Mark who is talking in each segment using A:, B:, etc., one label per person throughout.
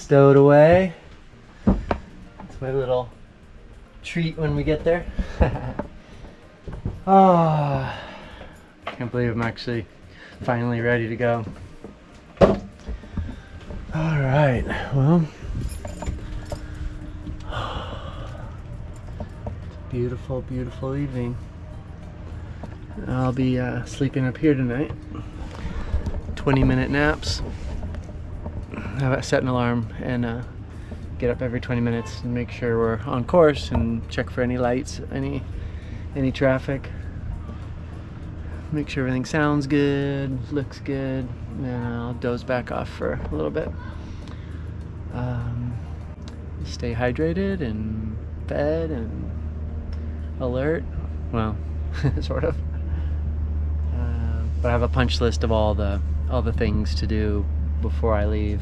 A: stowed away. It's my little treat when we get there. Oh, can't believe I'm actually finally ready to go. All right, well, beautiful, beautiful evening. I'll be sleeping up here tonight. 20-minute naps. I set an alarm and get up every 20 minutes and make sure we're on course and check for any lights, any traffic. Make sure everything sounds good, looks good, and then I'll doze back off for a little bit. Stay hydrated and fed and alert. Well, sort of. But I have a punch list of all the things to do before I leave,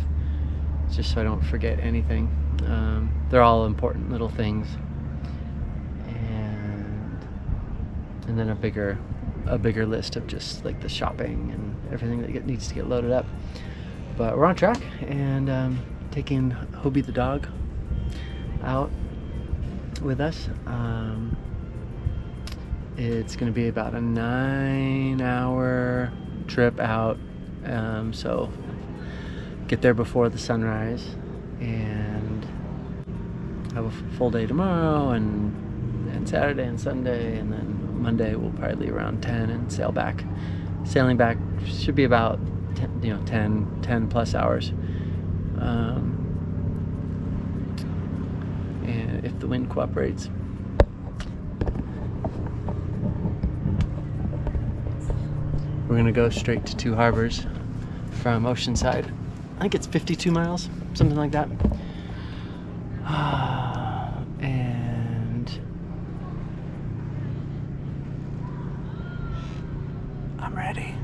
A: just so I don't forget anything. They're all important little things, and then a bigger list of just like the shopping and everything that needs to get loaded up. But we're on track, and taking Hobie the dog out with us. It's going to be about a 9-hour trip out, so get there before the sunrise and have a full day tomorrow and Saturday and Sunday, and then Monday we'll probably leave around 10 and sail back. Sailing back should be about 10 plus hours, and if the wind cooperates. We're gonna go straight to Two Harbors from Oceanside. I think it's 52 miles, something like that. And I'm ready.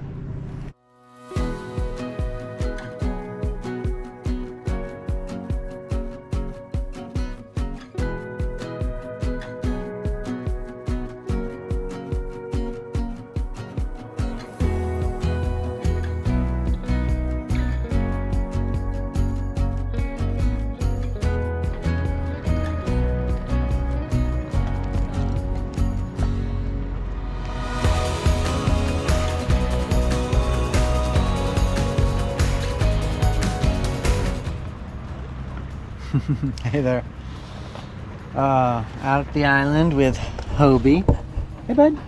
A: Hey there. Out at the island with Hobie. Hey, bud.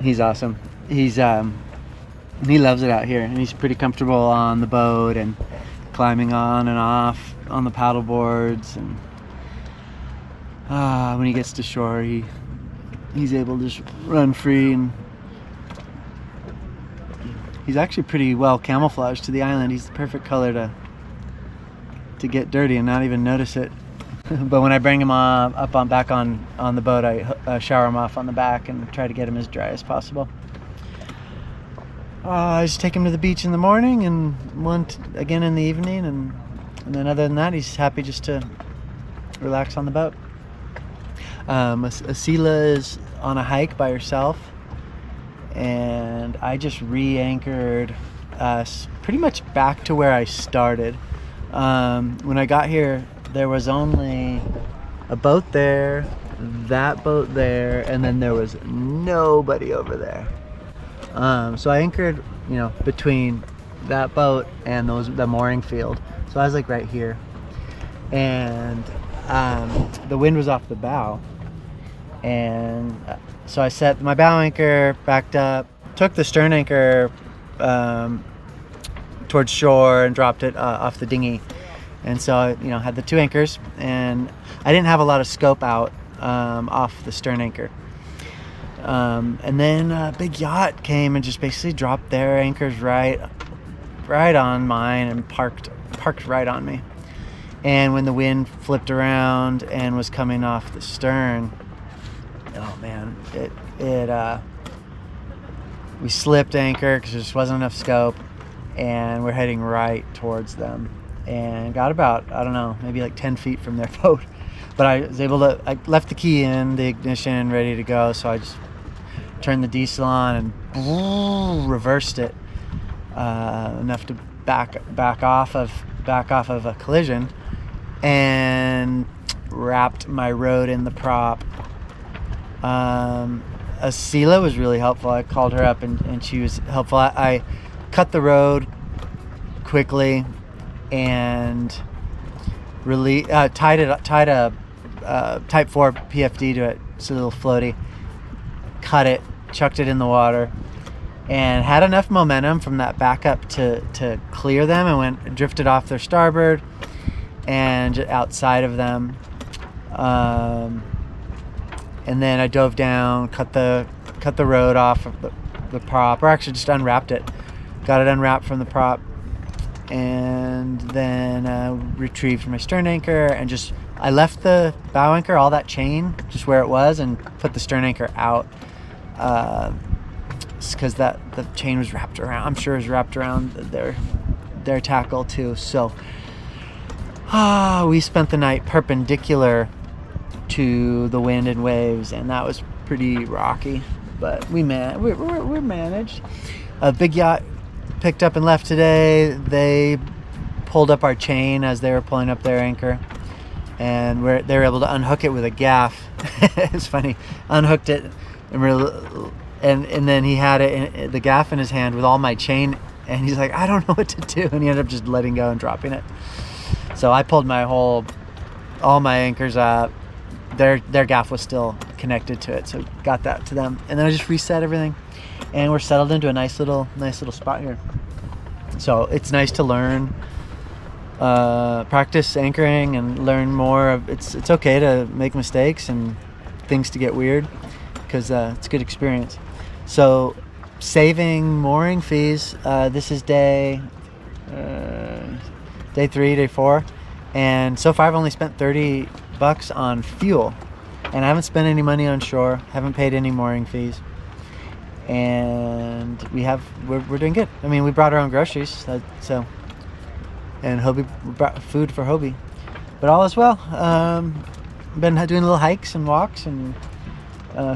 A: He's awesome. He loves it out here, and he's pretty comfortable on the boat and climbing on and off on the paddle boards. And when he gets to shore, he's able to just run free, and he's actually pretty well camouflaged to the island. He's the perfect color to get dirty and not even notice it. But when I bring him back on the boat, I shower him off on the back and try to get him as dry as possible. I just take him to the beach in the morning and again in the evening, and then other than that, he's happy just to relax on the boat. Asila is on a hike by herself, and I just re-anchored us pretty much back to where I started. When I got here, there was only a boat there, that boat there, and then there was nobody over there. So I anchored, between that boat and the mooring field. So I was like right here, and the wind was off the bow, and so I set my bow anchor, backed up, took the stern anchor towards shore and dropped it off the dinghy. And so I had the two anchors, and I didn't have a lot of scope out off the stern anchor. And then a big yacht came and just basically dropped their anchors right on mine and parked right on me. And when the wind flipped around and was coming off the stern, oh man, we slipped anchor because there just wasn't enough scope, and we're heading right towards them, and got about, I don't know, maybe like 10 feet from their boat. But I left the key in the ignition ready to go, so I just turned the diesel on and reversed it enough to back off of a collision and wrapped my rode in the prop. Asila was really helpful. I called her up and she was helpful. I cut the rode quickly and really tied a Type 4 PFD to it, it's a little floaty. Cut it, chucked it in the water, and had enough momentum from that backup to clear them, and drifted off their starboard and outside of them. And then I dove down, cut the rode off of the prop, or actually just unwrapped it. Got it unwrapped from the prop, and then retrieved my stern anchor, and I left the bow anchor, all that chain, just where it was, and put the stern anchor out. Because the chain was wrapped around, I'm sure it was wrapped around their tackle too. So we spent the night perpendicular to the wind and waves, and that was pretty rocky, but we managed. A big yacht picked up and left today. They pulled up our chain as they were pulling up their anchor, and they were able to unhook it with a gaff. It's funny, unhooked it, and then he had the gaff in his hand with all my chain, and he's like, I don't know what to do, and he ended up just letting go and dropping it. So I pulled all my anchors up. Their gaff was still connected to it, so got that to them, and then I just reset everything, and we're settled into a nice little spot here. So it's nice to learn, practice anchoring, and learn more of it's okay to make mistakes and things to get weird, because it's a good experience. So saving mooring fees, this is day 3, day 4, and so far I've only spent $30 on fuel, and I haven't spent any money on shore, haven't paid any mooring fees, and we're doing good. I mean, we brought our own groceries, and Hobie brought food for Hobie, but all is well. Been doing little hikes and walks and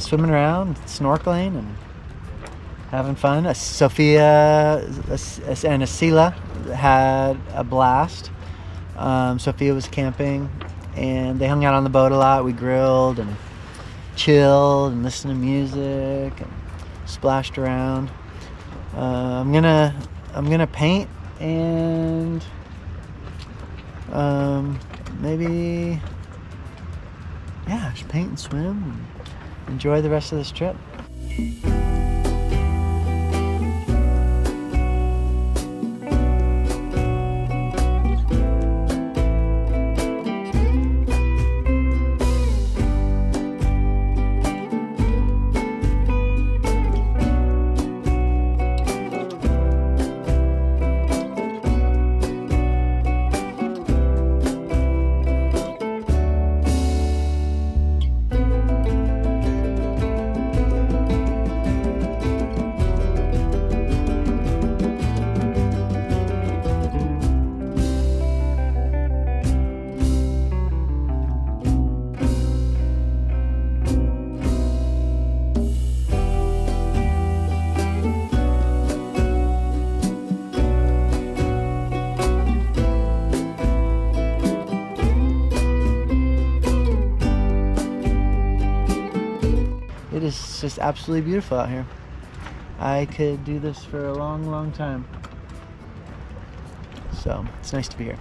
A: swimming around, snorkeling, and having fun. Sophia and Asila had a blast. Sophia was camping, and they hung out on the boat a lot. We grilled and chilled and listened to music and splashed around. I'm gonna paint and maybe just paint and swim and enjoy the rest of this trip. It is just absolutely beautiful out here. I could do this for a long, long time. So it's nice to be here.